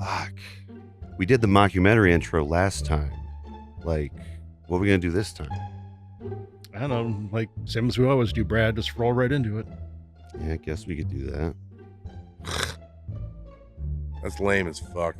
Fuck. We did the mockumentary intro last time. Like, what are we going to do this time? I don't know, like same as we always do, Brad. Just roll right into it. Yeah, I guess we could do that. That's lame as fuck.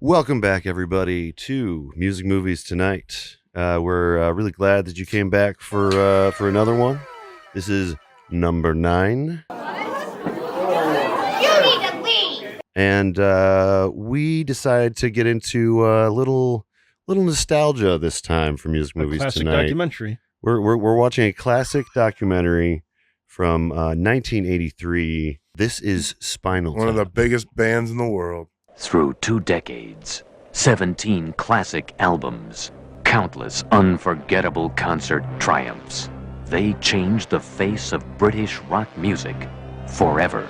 Welcome back, everybody, to Music Movies Tonight. We're really glad that you came back for another one. This is number 9. You need to leave. And we decided to get into a little nostalgia this time for Music Movies Classic Tonight. documentary. We're watching a classic documentary from 1983. This is Spinal Tap. One of the biggest bands in the world. Through 2 decades, 17 classic albums, countless unforgettable concert triumphs, they changed the face of British rock music forever.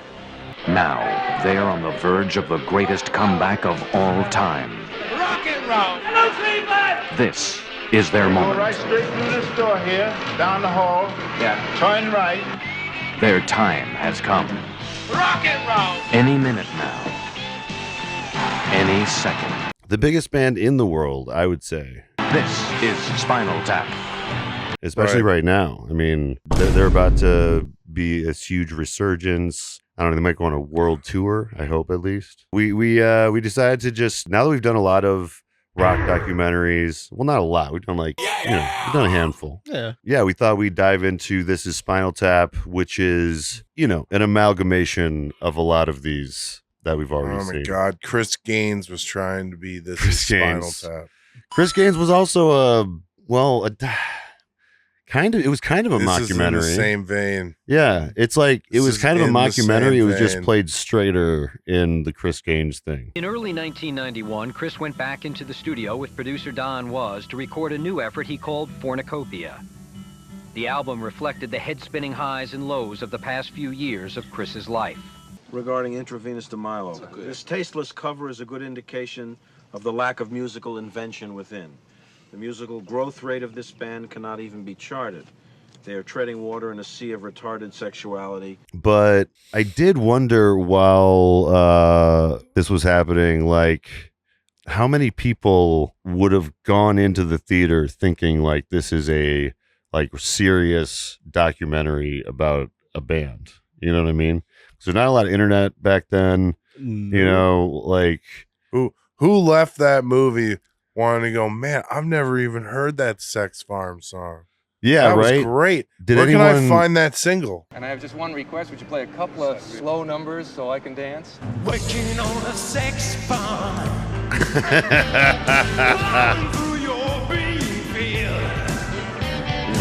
Now, they're on the verge of the greatest comeback of all time. Rock and roll. Hello, Cleveland. This is their Go moment. right straight through this door here, down the hall. Yeah. Turn right. Their time has come. Rock and roll. Any minute now. Any second. The biggest band in the world, I would say. This is Spinal Tap. Especially right now. I mean, they're about to be a huge resurgence. I don't know, they might go on a world tour, I hope at least. We decided to just, now that we've done a lot of rock documentaries, well, not a lot, we've done we've done a handful. Yeah. We thought we'd dive into This is Spinal Tap, which is, an amalgamation of a lot of these that we've already Oh seen. my God. Chris Gaines was trying to be this Chris Spinal Gaines. Tap. Chris Gaines was also it was kind of a This is in the mockumentary. same vein. Yeah, it's like it This was is kind of a in the mockumentary. same It was just vein. played straighter in the Chris Gaines thing. In early 1991, Chris went back into the studio with producer Don Was to record a new effort he called Fornicopia. The album reflected the head-spinning highs and lows of the past few years of Chris's life. Regarding intravenous Demilo, this tasteless cover is a good indication of the lack of musical invention within. The musical growth rate of this band cannot even be charted. They are treading water in a sea of retarded sexuality. But I did wonder while this was happening, like how many people would have gone into the theater thinking like this is a serious documentary about a band. You know what I mean? So not a lot of internet back then. No. Who left that movie wanting to go, man, I've never even heard that Sex Farm song. Yeah, that right. was great. Did Where anyone can I find that single? And I have just one request. Would you play a couple of slow numbers so I can dance? Working on a sex farm. Through your bean field.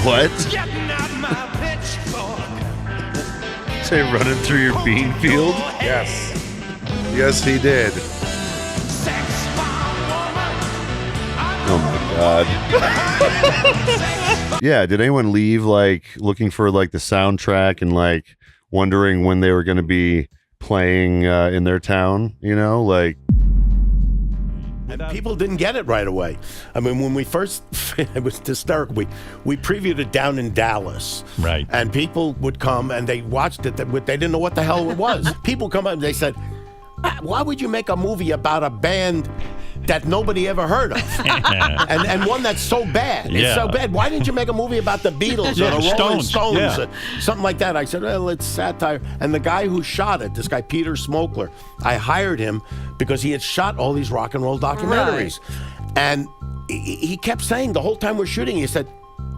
What? Getting out my pitchfork. Say running through your bean field? Yes. Yes, he did. Sex farm woman. Oh my God. Yeah, did anyone leave looking for the soundtrack and wondering when they were going to be playing in their town, And people didn't get it right away. I mean, when we first, it was hysterical. We previewed it down in Dallas. Right. And people would come and they watched it. They didn't know what the hell it was. People come up and they said, why would you make a movie about a band that nobody ever heard of? and one that's so bad. It's so bad. Why didn't you make a movie about the Beatles or the Rolling Stones? Or something like that. I said, well, it's satire. And the guy who shot it, this guy, Peter Smokler, I hired him because he had shot all these rock and roll documentaries. Right. And he kept saying the whole time we're shooting, he said,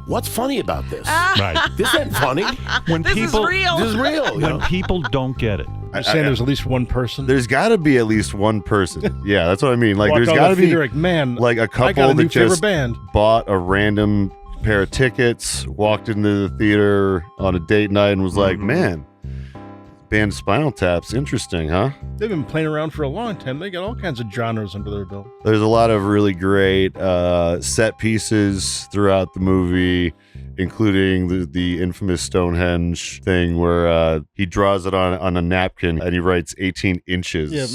what's funny about this? Right. This ain't funny. This is real. This is real. When people don't get it. You're saying there's at least one person? There's got to be at least one person. Yeah, that's what I mean. Walk There's out got to of the be theater man, a couple I got a new that just band. bought a random pair of tickets, walked into the theater on a date night, and was like, "Man, band Spinal Tap's interesting, huh?" They've been playing around for a long time. They got all kinds of genres under their belt. There's a lot of really great set pieces throughout the movie, including the infamous Stonehenge thing where he draws it on a napkin and he writes 18 inches. Yeah,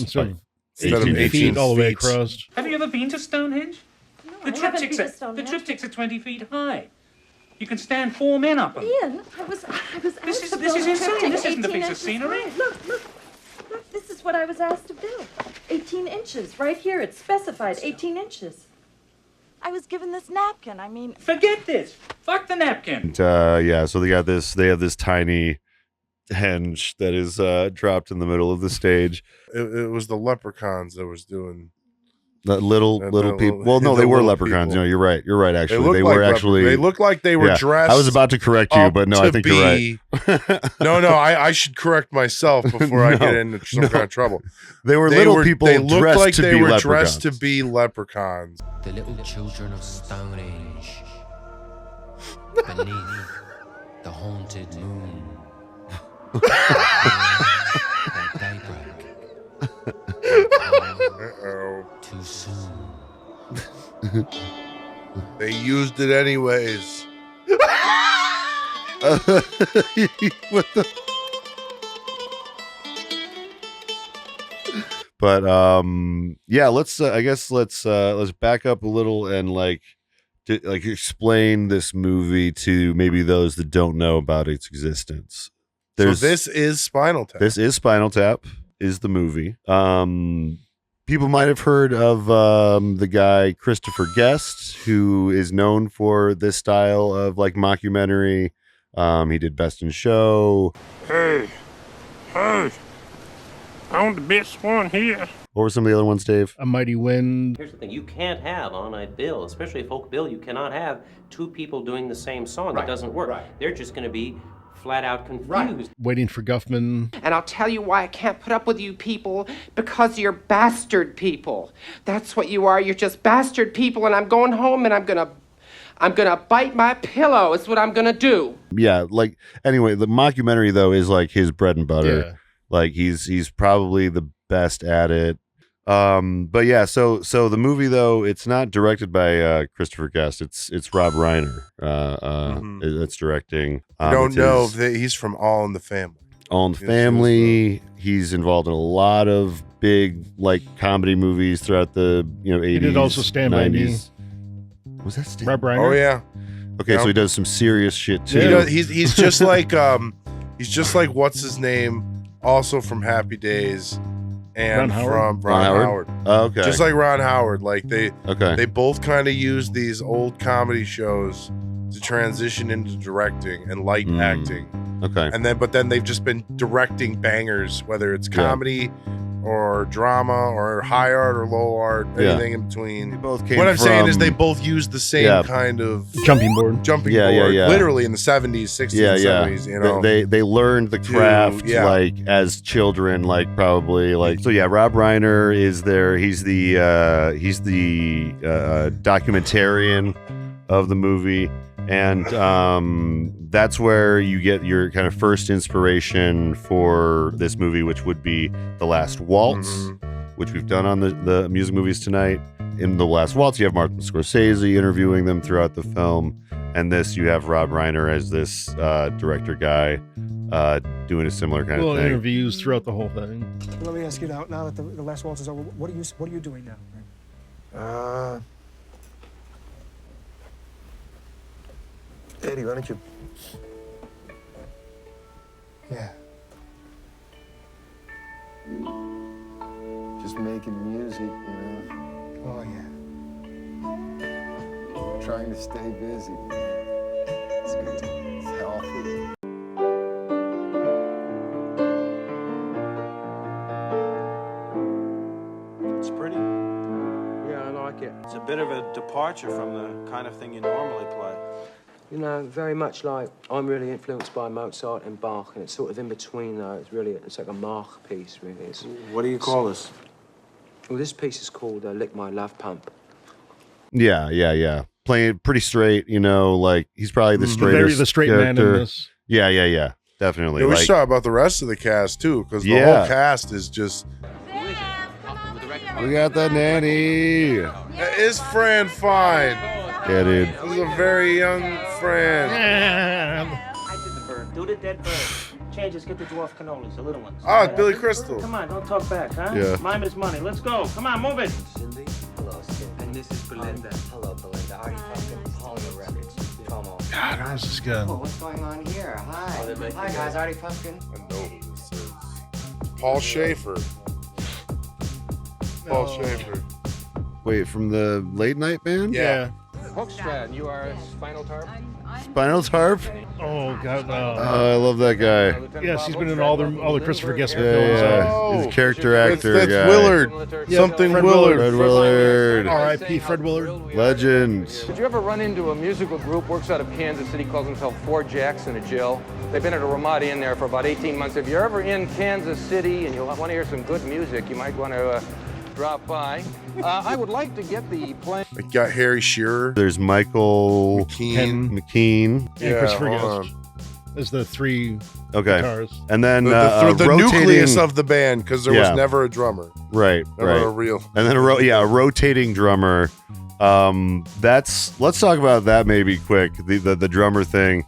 Instead of 18 feet all the way feet. across. Have you ever been to Stonehenge? No, The I haven't triptychs been to are Stonehenge. the triptychs are 20 feet high. You can stand 4 men up them. Ian, I was This asked is to this build is a insane. triptych This isn't a 18 piece of inches scenery. high. Look, this is what I was asked to build. 18 inches, right here. It's specified, 18 inches. I was given this napkin. I mean, Forget this. Fuck the napkin. And, so they have this tiny henge that is dropped in the middle of the stage. It was the leprechauns that was doing. Little people. Well, no, the they were little leprechauns. people. No, you're right. You're right. Actually, looked they like were actually. They looked like they were yeah. dressed. I was about to correct you, up but no, to I think you're right. no, I should correct myself before I get into some kind of trouble. They were little people They looked dressed like to they be were leprechauns. dressed to be leprechauns. The little children of Stonehenge, beneath the haunted moon, at daybreak. Uh-oh. Too soon. They used it anyways. What the? But yeah, let's I guess let's back up a little and like explain this movie to maybe those that don't know about its existence. So this is Spinal Tap. This is Spinal Tap, is the movie. People might have heard of the guy Christopher Guest, who is known for this style of like mockumentary. He did Best in Show. Hey, I'm the best one here. What were some of the other ones, Dave? A Mighty Wind. Here's the thing, you can't have on a bill, especially a folk bill, you cannot have two people doing the same song. That doesn't work. They're just going to be flat out confused. Waiting for Guffman. And I'll tell you why I can't put up with you people, because you're bastard people. That's what you are. You're just bastard people, and I'm going home and I'm gonna bite my pillow. Is what I'm gonna do. Yeah, like anyway, the mockumentary though is like his bread and butter. Yeah. Like he's probably the best at it. But yeah, so the movie though, it's not directed by Christopher Guest. It's Rob Reiner. That's directing. I don't know that he's from All in the Family. All in the Family. He's involved in a lot of big like comedy movies throughout the 80s. He did also Stand By Me. 90s. Was that Stand? Rob Reiner? Oh yeah. Okay, Yeah. so he does some serious shit too. He's just like what's his name, also from Happy Days, and Ron from Howard? Ron Howard. Oh, okay. Just like Ron Howard, like they Okay. both kind of use these old comedy shows to transition into directing and light acting. Okay. And then they've just been directing bangers, whether it's comedy or drama or high art or low art, anything in between. both came What I'm saying is from- they both use the same kind of Jumping board. Yeah. literally in the 70s, 60s, and 70s, you know. They learned the craft yeah. like as children, like probably like so. Yeah, Rob Reiner is there. He's the documentarian of the movie, and that's where you get your kind of first inspiration for this movie, which would be The Last Waltz, which we've done on the music movies tonight. In The Last Waltz, you have Martin Scorsese interviewing them throughout the film, and this you have Rob Reiner as this director guy doing a similar kind of thing. Interviews throughout the whole thing. Let me ask you now that the Last Waltz is over, what are you doing now? Eddie, why don't you? Yeah. Just making music, you know. Oh, yeah. Trying to stay busy. It's good. It's healthy. It's pretty. Yeah, I like it. It's a bit of a departure from the kind of thing you normally play. You know, very much like I'm really influenced by Mozart and Bach, and it's sort of in between though. It's like a Mach piece, really. What do you call this? Well, this piece is called Lick My Love Pump. Yeah. Playing it pretty straight, like he's probably the straightest The straight man in character. this. Yeah. Definitely. Yeah, we like, should talk about the rest of the cast too, because the whole cast is just. We got the nanny. Is Fran fine? Yeah, dude. This is a very young Fran. I did the bird. Do the dead bird. changes, get the dwarf cannolis, the little ones. Oh, it's Billy Crystal. Come on, don't talk back, huh? Yeah. Mime is money. Let's go. Come on, move it. Cindy. Hello, Cindy. And this is Belinda. Hello, Belinda. Are you fucking Hollywood Records? Come on. God, how's this guy? Oh, what's going on here? Hi. Hi, guys. Artie Pumpkin. I know who this is. Paul Schaefer. Paul Schaefer. Wait, from the late night band? Yeah. Hookstrad, you are a Spinal Tap? Spinal Tap? Oh God, no. I love that guy. Yes, he's been in all the Christopher Guest Yeah, films. yeah. He's a character actor That's guy. Willard. Yeah, Something Fred Willard. Fred Willard. R.I.P. Fred Willard. Legend. Did you ever run into a musical group, works out of Kansas City, calls themselves Four Jacks and a Jill? They've been at a Ramada Inn there for about 18 months. If you're ever in Kansas City and you want to hear some good music, you might want to drop by. I would like to get the plane. I got Harry Shearer. There's Michael McKean. And Christopher hold Guest. There's the three Okay. guitars. And then The rotating, nucleus of the band, because there was Yeah. never a drummer. Right, Never right. a real. And then a rotating drummer. Let's talk about that maybe quick. The drummer thing.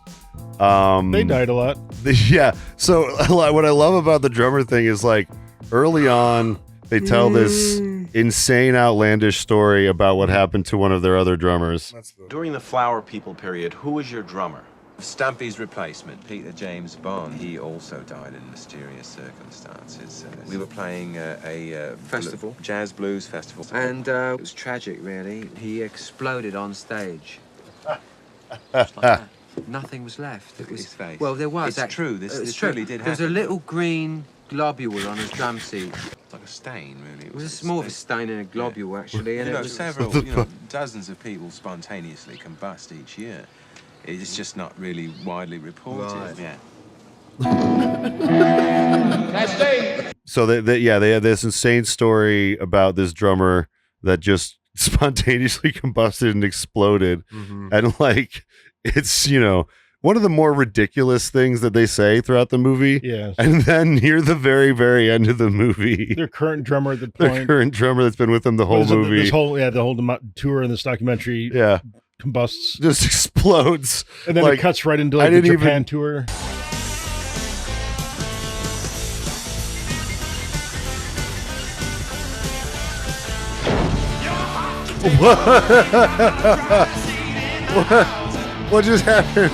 They died a lot. Yeah. So what I love about the drummer thing is like early on they tell this insane, outlandish story about what happened to one of their other drummers. During the Flower People period, who was your drummer? Stumpy's replacement, Peter James Bond. He also died in mysterious circumstances. We were playing a Festival. Jazz blues festival. And it was tragic, really. He exploded on stage. Just like that. Nothing was left. It was, His face. Well, there was. It's true. This it's true. really did There was a happen. little green globule on his drum seat. It's like a stain, really. It was more of a stain than a globule, actually. And You it know, was several, dozens of people spontaneously combust each year. It's just not really widely reported. Right. Yeah. So they had this insane story about this drummer that just spontaneously combusted and exploded. And like it's one of the more ridiculous things that they say throughout the movie. Yeah. And then near the very, very end of the movie, Their current drummer at the their point. current drummer that's been with them the What whole is it, movie, the whole tour in this documentary. Yeah. Combusts. Just explodes. And then Like, it cuts right into I like the didn't Japan even- tour. What just happened?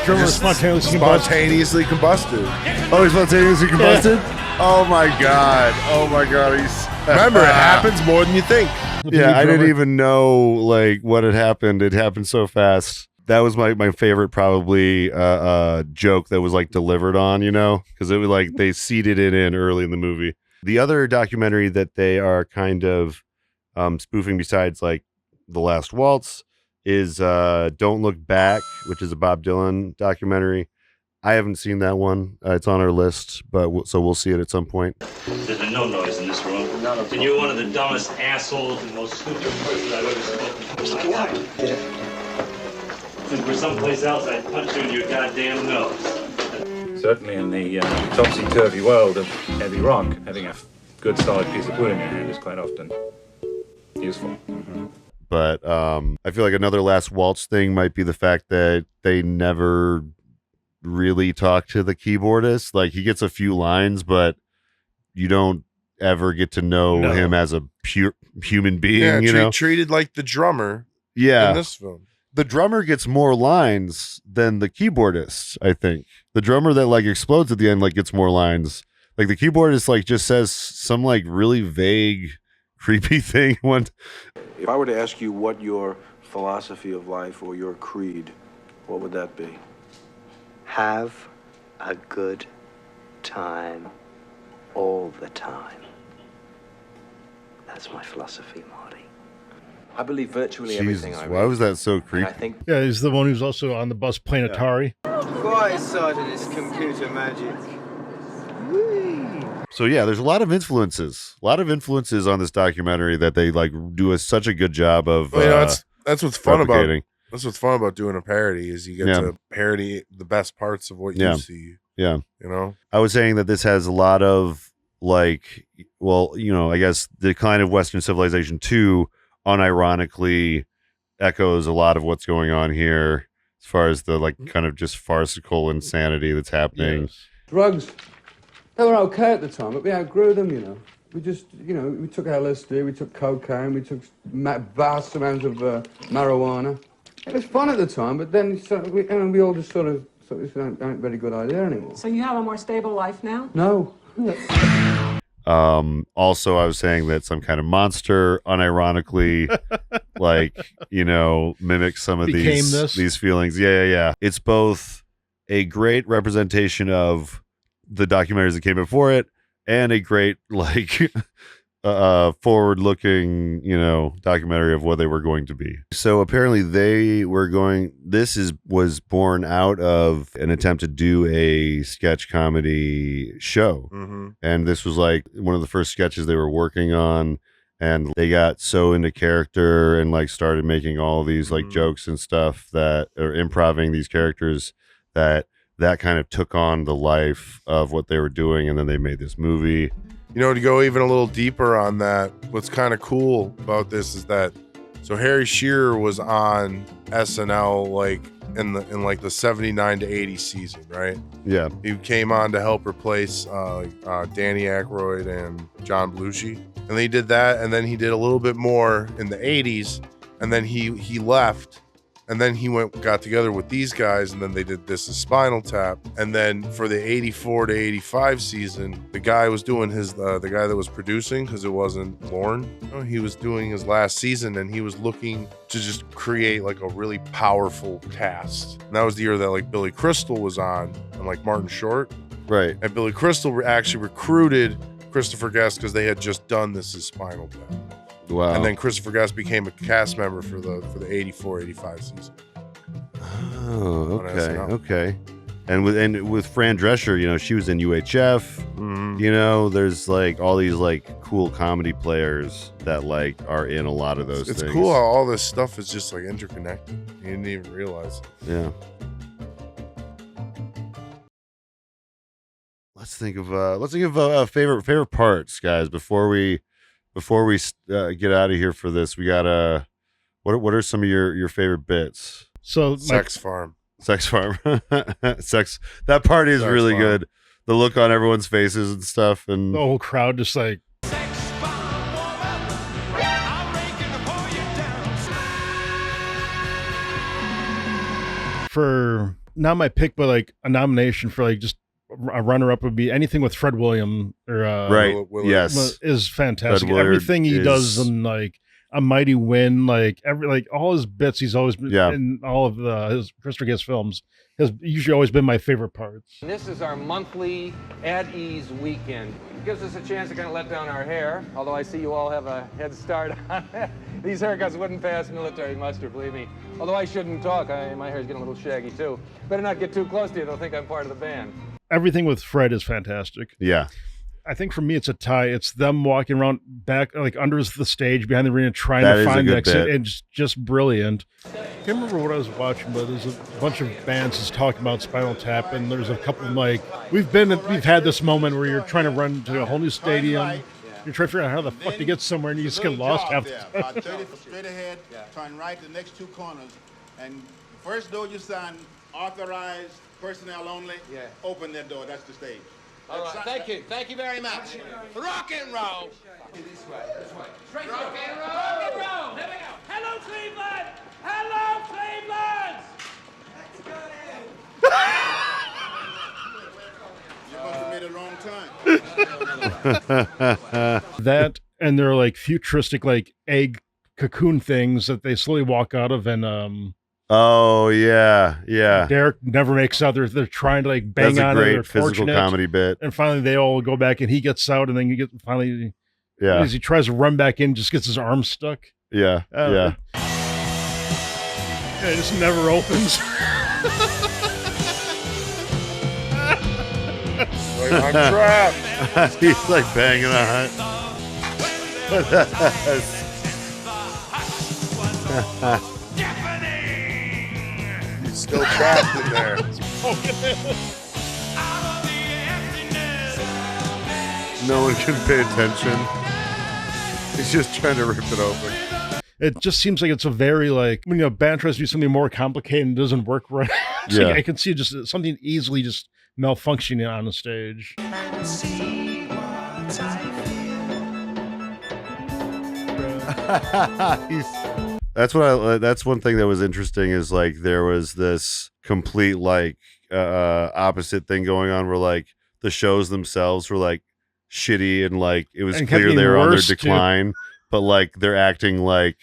Drummer Just spontaneously combusted. Oh, he spontaneously combusted? Oh my god. Oh my god. Remember, it happens more than you think. Yeah, I didn't even know like what had happened. It happened so fast. That was my favorite probably joke that was like delivered on, because it was like they seeded it in early in the movie. The other documentary that they are kind of spoofing besides like The Last Waltz is Don't Look Back, which is a Bob Dylan documentary. I haven't seen that one. It's on our list, but so we'll see it at some point. There's been no noise in this room. And you're one of the dumbest assholes and most stupid person I've ever spoken to in my life. If it were someplace else, I'd punch you in your goddamn nose. Certainly in the topsy-turvy world of heavy rock, having a good solid piece of wood in your hand is quite often useful. But I feel like another Last Waltz thing might be the fact that they never really talk to the keyboardist. Like he gets a few lines, but you don't ever get to know him as a pure human being. Yeah, treated like the drummer. Yeah, in this film. The drummer gets more lines than the keyboardist, I think. The drummer that like explodes at the end like gets more lines. Like the keyboardist like just says some like really vague, creepy thing. If I were to ask you what your philosophy of life or your creed, what would that be? Have a good time all the time. That's my philosophy, Marty. I believe virtually everything Jesus, I why read. was that so creepy? I think Yeah, he's the one who's also on the bus playing Atari. Quiet side of this computer magic. So yeah, there's a lot of influences on this documentary that they like do such a good job of. That's what's fun about. replicating. That's what's fun about doing a parody is you get Yeah. to parody the best parts of what Yeah. you see. Yeah. You know? I was saying that this has a lot of like, well, I guess the Decline of Western Civilization 2 unironically echoes a lot of what's going on here as far as the like kind of just farcical insanity that's happening. Drugs, they were okay at the time, but we outgrew them, you know. We just, you know, we took LSD, we took cocaine, we took vast amounts of marijuana. It was fun at the time, but then we all just sort of thought this ain't a very good idea anymore. So you have a more stable life now? No. Also, I was saying that some kind of monster, unironically, like, you know, mimics some of these feelings. Yeah. It's both a great representation of the documentaries that came before it, and a great like forward-looking, you know, documentary of what they were going to be. So apparently was born out of an attempt to do a sketch comedy show. Mm-hmm. And this was like one of the first sketches they were working on, and they got so into character and like started making all these like jokes and stuff that or improvising these characters that kind of took on the life of what they were doing, and then they made this movie. You know, to go even a little deeper on that, what's kind of cool about this is that so Harry Shearer was on SNL like in the 79 to 80 season, right? Yeah. He came on to help replace Danny Aykroyd and John Belushi. And he did that, and then he did a little bit more in the 80s, and then he left. And then he got together with these guys, and then they did This Is Spinal Tap. And then for the 84 to 85 season, the guy was doing the guy that was producing, because it wasn't Lorne, he was doing his last season, and he was looking to just create like a really powerful cast. And that was the year that like Billy Crystal was on, and like Martin Short. Right. And Billy Crystal actually recruited Christopher Guest because they had just done This Is Spinal Tap. Wow. And then Christopher Guest became a cast member for the 84-85 season. Oh, okay. And with Fran Drescher, you know, she was in UHF. Mm-hmm. You know, there's like all these like cool comedy players that like are in a lot of those It's things. cool how all this stuff is just like interconnected. You didn't even realize it. Yeah. Let's think of favorite parts, guys, before we get out of here for this. We gotta what are some of your favorite bits? So Sex Farm. That part is really good. The look on everyone's faces and stuff, and the whole crowd just like for not my pick, but like a nomination for like just a runner-up would be anything with Fred William or right. Yes, is fantastic. Everything he does in like A Mighty Wind, like all his bits, he's always been in all of his Christopher Guest films has usually always been my favorite parts. This is our monthly At Ease weekend. It gives us a chance to kind of let down our hair, although I see you all have a head start on it. These haircuts wouldn't pass military muster, believe me. Although I shouldn't talk, my hair's getting a little shaggy too. Better not get too close to you, they'll think I'm part of the band. Everything with Fred is fantastic. Yeah. I think for me, it's a tie. It's them walking around back, like under the stage, behind the arena, trying to find the exit. It's just brilliant. I can't remember what I was watching, but there's a bunch of bands that's talking about Spinal Tap, and there's a couple of like we've had this moment where you're trying to run to a whole new stadium. You're trying to figure out how the fuck to get somewhere, and you just get lost half the time. 30 straight ahead, turn right the next two corners, and the first door you sign, authorized personnel only. Open that door. That's the stage. All right, thank you. Thank you very much. Rock and roll. This way. Straight rock and roll. Rock and roll. Here we go. Hello, Cleveland. Hello, Cleveland. You must have made a wrong time. That and they're like futuristic, like egg cocoon things that they slowly walk out of, and oh yeah. Derek never makes out. They're trying to like bang on it. That's a great physical comedy bit. And finally, they all go back, and he gets out, and then as he tries to run back in, just gets his arm stuck. Yeah. It just never opens. Like, I'm trapped. He's like banging on it. He's still trapped in there. No one can pay attention. He's just trying to rip it open. It just seems like it's a very like when a band tries to do something more complicated and doesn't work right. Yeah. I can see just something easily just malfunctioning on the stage. That's one thing that was interesting is like there was this complete like opposite thing going on where like the shows themselves were like shitty and like it was And kept clear they getting were on their worse, too. decline, but like they're acting like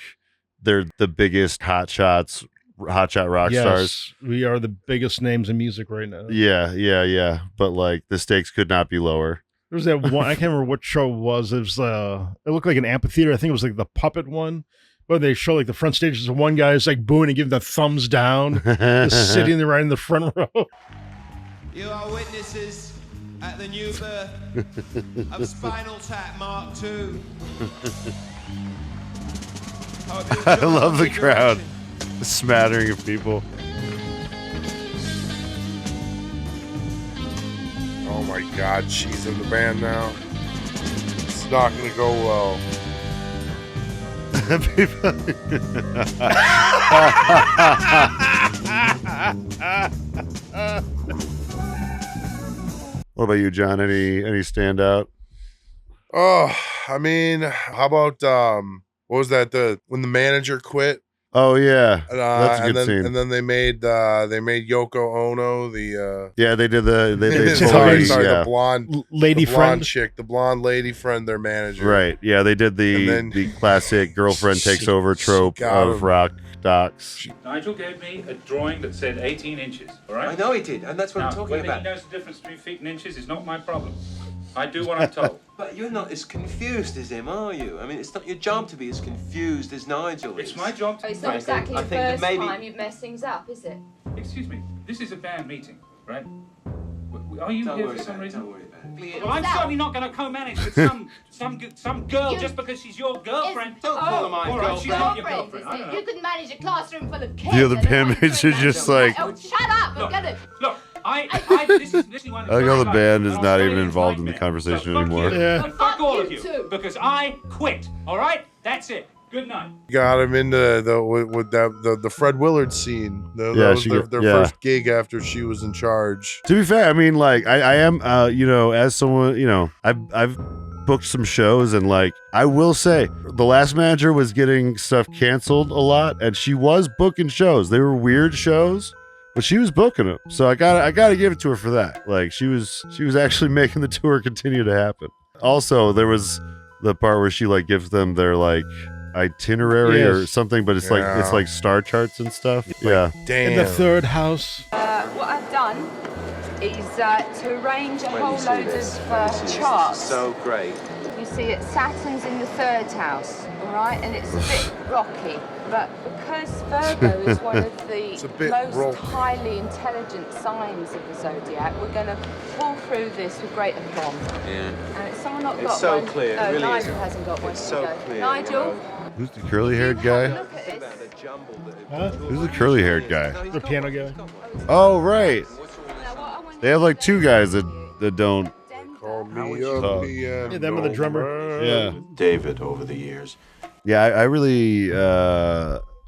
they're the biggest hotshot rock stars. We are the biggest names in music right now. Yeah. But like the stakes could not be lower. There was that one, I can't remember what show it was. It was it looked like an amphitheater. I think it was like the puppet one. But they show like the front stage is one guy is like booing and giving the thumbs down, just sitting there right in the front row. You are witnesses at the new birth of Spinal Tap Mark II. I love the crowd. The smattering of people. Oh my God, she's in the band now. It's not going to go well. What about you, John? Any standout? Oh, I mean, how about what was that? When the manager quit. Oh yeah, that's a good scene. And then they made Yoko Ono the yeah, they did the the blonde lady friend chick, the blonde lady friend, their manager. Right. Yeah, they did the classic girlfriend takes over trope of rock docs. Nigel gave me a drawing that said 18 inches. All right. I know he did, and that's what I'm talking about. Whether he knows the difference between feet and inches is not my problem. I do what I'm told. But you're not as confused as him, are you? I mean, it's not your job to be as confused as Nigel is. It's my job to... It's not exactly the first time you've messed things up, is it? Excuse me, this is a band meeting, right? Are you here for some reason? Don't worry about it. Well, I'm certainly not going to co-manage with some girl just because she's your girlfriend. Don't call her my girlfriend. She's not your girlfriend. I don't know. You couldn't manage a classroom full of kids. The other bandmates are just like... Oh, shut up! I'm gonna... Look, this is one. I like how the band is not even involved in the conversation anymore. Yeah. Fuck all of you, because I quit. All right, that's it. Good night. Got him into the Fred Willard scene. That was their first gig after she was in charge. To be fair, I mean, like I am, as someone, I've booked some shows, and like I will say, the last manager was getting stuff canceled a lot, and she was booking shows. They were weird shows, but she was booking them. So I gotta give it to her for that. Like she was actually making the tour continue to happen. Also, there was the part where she like gives them their like itinerary or something, but it's like star charts and stuff. Damn. In the third house. What I've done is to arrange a whole load of charts. So great. You see, Saturn's in the third house, all right, and it's a bit rocky. But because Virgo is one of the most highly intelligent signs of the zodiac, we're going to pull through this with great aplomb. Yeah. And it's someone not It's got so one. clear. No, It really Nigel is. hasn't got one. It's so clear. Nigel. Who's the curly-haired guy? Look at this. Who's the curly-haired guy? The piano guy. Oh, right. They have like two guys that don't. Call me a piano. Yeah, them and the drummer. Yeah. David over the years. Yeah, I really.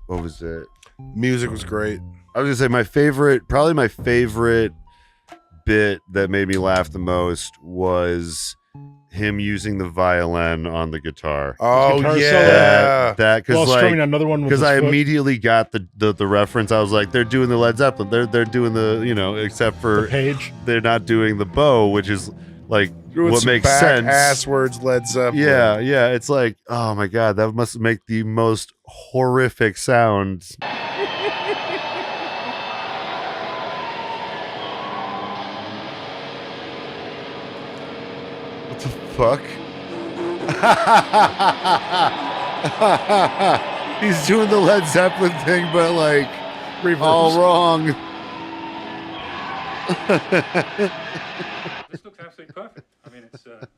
What was it? Music was great. I was gonna say probably my favorite bit that made me laugh the most was him using the violin on the guitar. Oh guitar yeah, that because strumming another one with his I foot. immediately got the reference. I was like, they're doing the Led Zeppelin. They're doing the except for The page. they're not doing the bow, which is like With what some makes back sense. ass words, Led Zeppelin. Yeah. It's like, oh my god, that must make the most horrific sound. What the fuck? He's doing the Led Zeppelin thing, but like all wrong. This looks absolutely perfect. I mean, it's the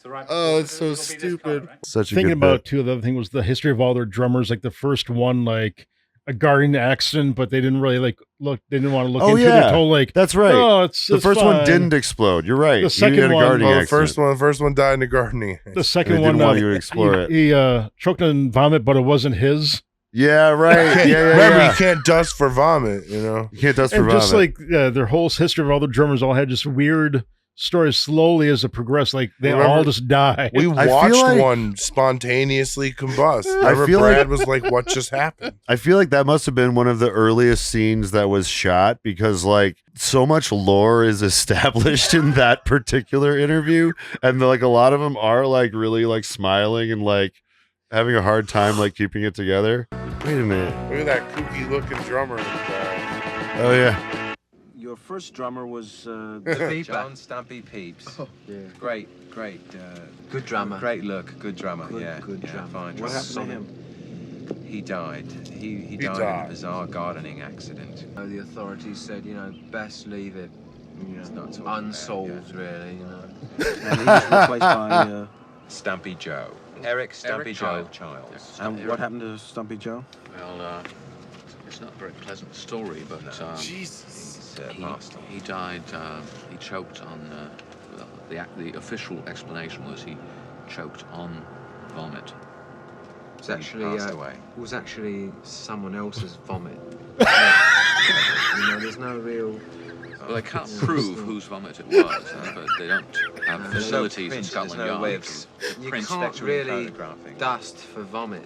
right. Oh, it's so stupid. Right? Such a Thinking good about bit. too, the other thing was the history of all their drummers. Like the first one, like a guarding accident, but they didn't really look. They didn't want to look Oh into it. yeah, They told that's right. Oh, the first one didn't explode. You're right. The second one, the first one died in a gardening. The second one, want you to explore it. He choked on vomit, but it wasn't his. Yeah, right. Remember, you can't dust for vomit. You know, you can't dust for and vomit. Just like their whole history of all the drummers all had just weird stories slowly as it progressed. Like they all just died. We watched one spontaneously combust. I feel Brad was like, "What just happened?" I feel like that must have been one of the earliest scenes that was shot because like so much lore is established in that particular interview, and like a lot of them are like really like smiling and like having a hard time like keeping it together. Wait a minute. Look at that kooky looking drummer. Oh yeah. Your first drummer was John Stampy Peeps. Oh, yeah. Great. Good drummer. Great look. Good drummer. Good drummer. Fine. What happened to him? He died. He died in a bizarre gardening accident. The authorities said, best leave it unsolved, really. And he was replaced by Stampy Joe. Eric Stampy Joe Childs. And what happened to Stumpy Joe? Well, it's not a very pleasant story, but Jesus, he died. He choked on. The official explanation was he choked on vomit. It was actually someone else's vomit. There's no real. Well, they can't prove whose vomit it was, but they don't have facilities in Scotland Yard. You can't really dust for vomit.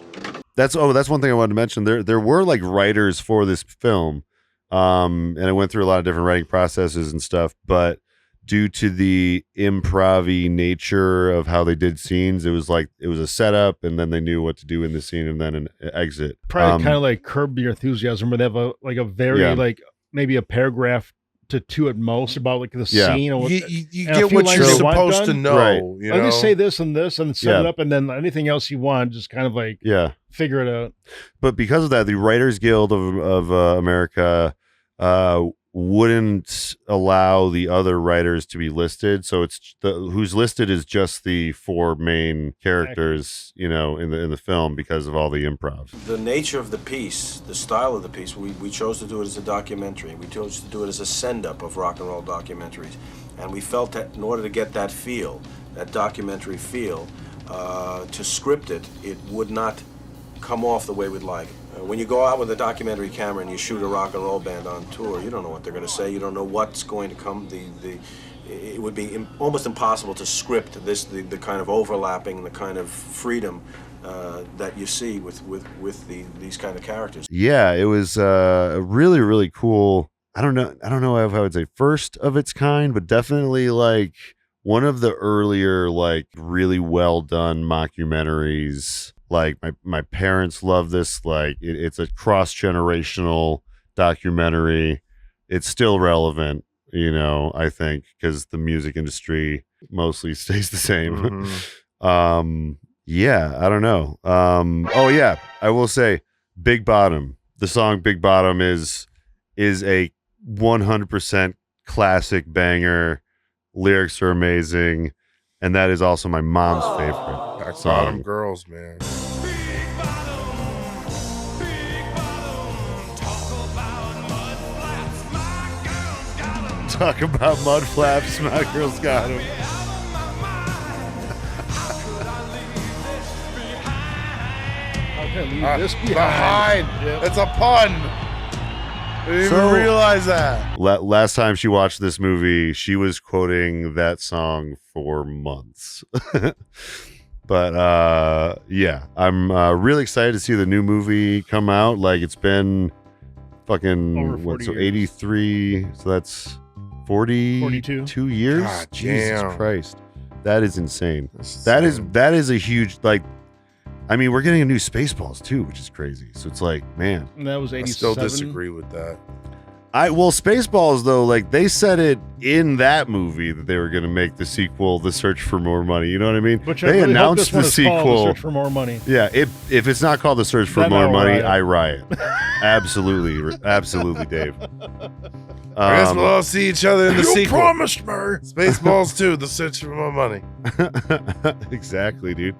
That's one thing I wanted to mention. There were like writers for this film, and it went through a lot of different writing processes and stuff. But due to the improv-y nature of how they did scenes, it was a setup, and then they knew what to do in the scene, and then an exit. Probably kind of like Curb Your Enthusiasm, where they have a very like maybe a paragraph to two at most about like the scene. Or you get what you're supposed to know. Right. You Let know? me say this and set it up, and then anything else you want, just kind of like figure it out. But because of that, the Writers Guild of America wouldn't allow the other writers to be listed. So it's who's listed is just the four main characters, in the film because of all the improv. The nature of the piece, the style of the piece, we chose to do it as a documentary. We chose to do it as a send-up of rock and roll documentaries. And we felt that in order to get that feel, that documentary feel, to script it, it would not come off the way we'd like. When you go out with a documentary camera and you shoot a rock and roll band on tour, you don't know what they're going to say. You don't know what's going to come. It would be almost impossible to script the kind of overlapping, the kind of freedom that you see with these kind of characters. Yeah, it was really, really cool. I don't know if I would say first of its kind, but definitely like one of the earlier like really well done mockumentaries. Like my parents love this. Like it's a cross-generational documentary. It's still relevant, I think, because the music industry mostly stays the same. Mm-hmm. Yeah, I don't know. Oh yeah, I will say Big Bottom. The song Big Bottom is a 100% classic banger. Lyrics are amazing. And that is also my mom's favorite song. Bottom girls, man. Talk about mud flaps, my girl's got them. This behind. That's a pun. I didn't even realize that. Last time she watched this movie, she was quoting that song for months. But yeah, I'm really excited to see the new movie come out. Like it's been fucking 83, so that's 42 years. God, Jesus damn. Christ, that is insane. That is a huge like. I mean, we're getting a new Spaceballs too, which is crazy. So it's like, man, And that was I 87. still disagree with that. Spaceballs though, like they said it in that movie that they were going to make the sequel, The Search for More Money. You know what I mean? Which I they really hope announced this one the is called sequel. The Search for More Money. Yeah, if it's not called The Search for Then More I'll Money, riot. I riot. Absolutely, absolutely, Dave. I guess we'll all see each other in the You sequel. promised me. Spaceballs 2, The Search for More Money. Exactly, dude.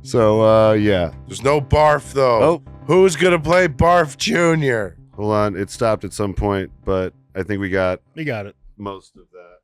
So yeah, There's no barf though. Oh. Who's gonna play Barf Jr.? Hold on, it stopped at some point, but I think we got it. Most of that.